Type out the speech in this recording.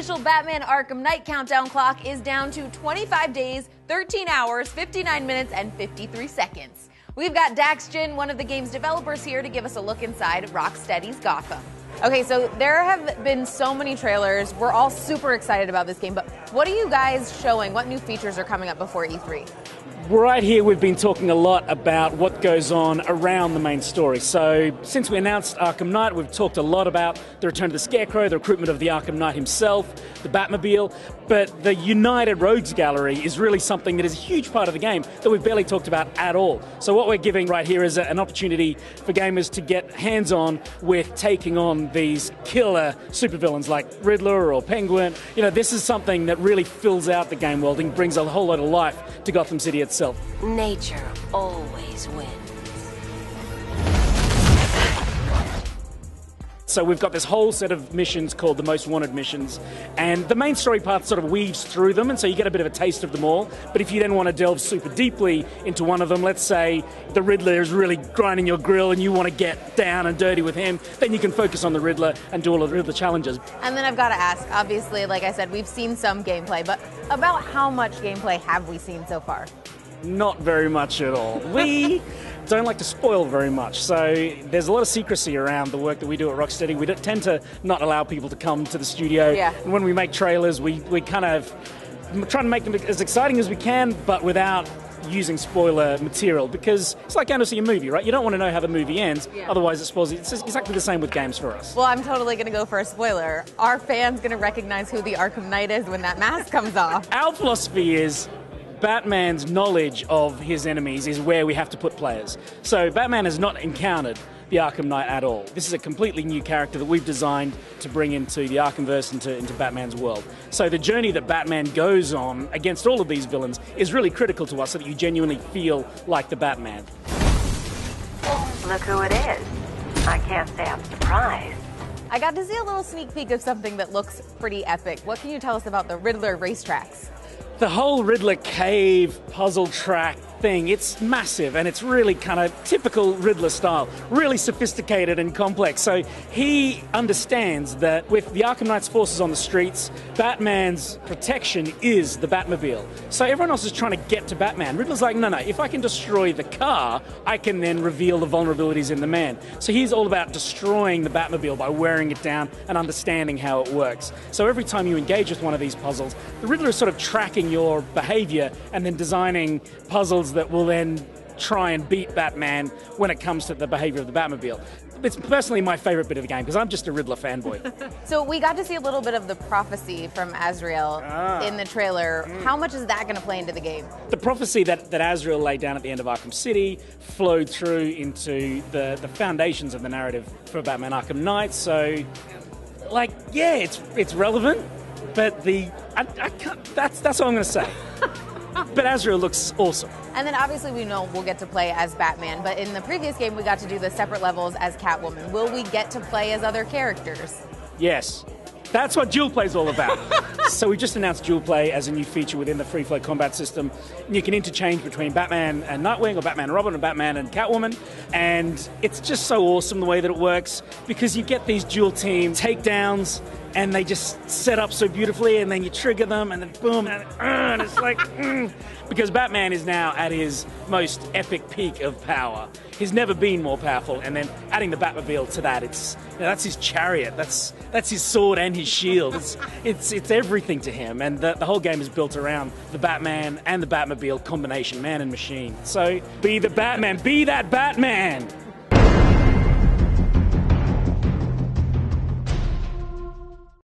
official Batman Arkham Knight countdown clock is down to 25 days, 13 hours, 59 minutes, and 53 seconds. We've got Ginn, one of the game's developers, here to give us a look inside Rocksteady's Gotham. Okay, so there have been so many trailers. We're all super excited about this game, but what are you guys showing? What new features are coming up before E3? Right here, we've been talking a lot about what goes on around the main story. So, since we announced Arkham Knight, we've talked a lot about the return of the Scarecrow, the recruitment of the Arkham Knight himself, the Batmobile, but the United Rogues Gallery is really something that is a huge part of the game that we've barely talked about at all. So what we're giving right here is an opportunity for gamers to get hands-on with taking on these killer supervillains like Riddler or Penguin. You know, this is something that really fills out the game world and brings a whole lot of life to Gotham City itself. Nature always wins. So we've got this whole set of missions called the Most Wanted missions, and the main story path sort of weaves through them, and so you get a bit of a taste of them all. But if you then want to delve super deeply into one of them, let's say the Riddler is really grinding your grill and you want to get down and dirty with him, then you can focus on the Riddler and do all of the Riddler challenges. And then I've got to ask, obviously, like I said, we've seen some gameplay, but about how much gameplay have we seen so far? Not very much at all. We don't like to spoil very much, so there's a lot of secrecy around the work that we do at Rocksteady. We tend to not allow people to come to the studio. Yeah. And when we make trailers, we kind of try to make them as exciting as we can, but without using spoiler material, because it's like going to see a movie, right? You don't want to know how the movie ends, otherwise it spoils it. It's exactly the same with games for us. Well, I'm totally going to go for a spoiler. Are fans going to recognize who the Arkham Knight is when that mask comes off? Our philosophy is Batman's knowledge of his enemies is where we have to put players. So Batman has not encountered the Arkham Knight at all. This is a completely new character that we've designed to bring into the Arkhamverse, into Batman's world. So the journey that Batman goes on against all of these villains is really critical to us so that you genuinely feel like the Batman. Look who it is. I can't say I'm surprised. I got to see a little sneak peek of something that looks pretty epic. What can you tell us about the Riddler racetracks? The whole Riddler cave puzzle track thing, it's massive and it's really kind of typical Riddler style, really sophisticated and complex. So he understands that with the Arkham Knight's forces on the streets, Batman's protection is the Batmobile. So everyone else is trying to get to Batman. Riddler's like, no, if I can destroy the car, I can then reveal the vulnerabilities in the man. So he's all about destroying the Batmobile by wearing it down and understanding how it works. So every time you engage with one of these puzzles, the Riddler is sort of tracking your behavior and then designing puzzles that will then try and beat Batman when it comes to the behavior of the Batmobile. It's personally my favorite bit of the game because I'm just a Riddler fanboy. So we got to see a little bit of the prophecy from Azrael in the trailer. How much is that going to play into the game? The prophecy that Azrael laid down at the end of Arkham City flowed through into the foundations of the narrative for Batman Arkham Knight. So, like, yeah, it's relevant, but I can't, that's all I'm going to say. But Azrael looks awesome. And then obviously we know we'll get to play as Batman, but in the previous game we got to do the separate levels as Catwoman. Will we get to play as other characters? Yes. That's what dual play is all about. So we just announced dual play as a new feature within the free flow combat system. And you can interchange between Batman and Nightwing or Batman and Robin or Batman and Catwoman. And it's just so awesome the way that it works because you get these dual team takedowns and they just set up so beautifully, and then you trigger them, and then boom, and it's like, because Batman is now at his most epic peak of power. He's never been more powerful, and then adding the Batmobile to that, that's his chariot, that's his sword and his shield. It's everything to him, and the whole game is built around the Batman and the Batmobile combination, man and machine. So be the Batman, be that Batman.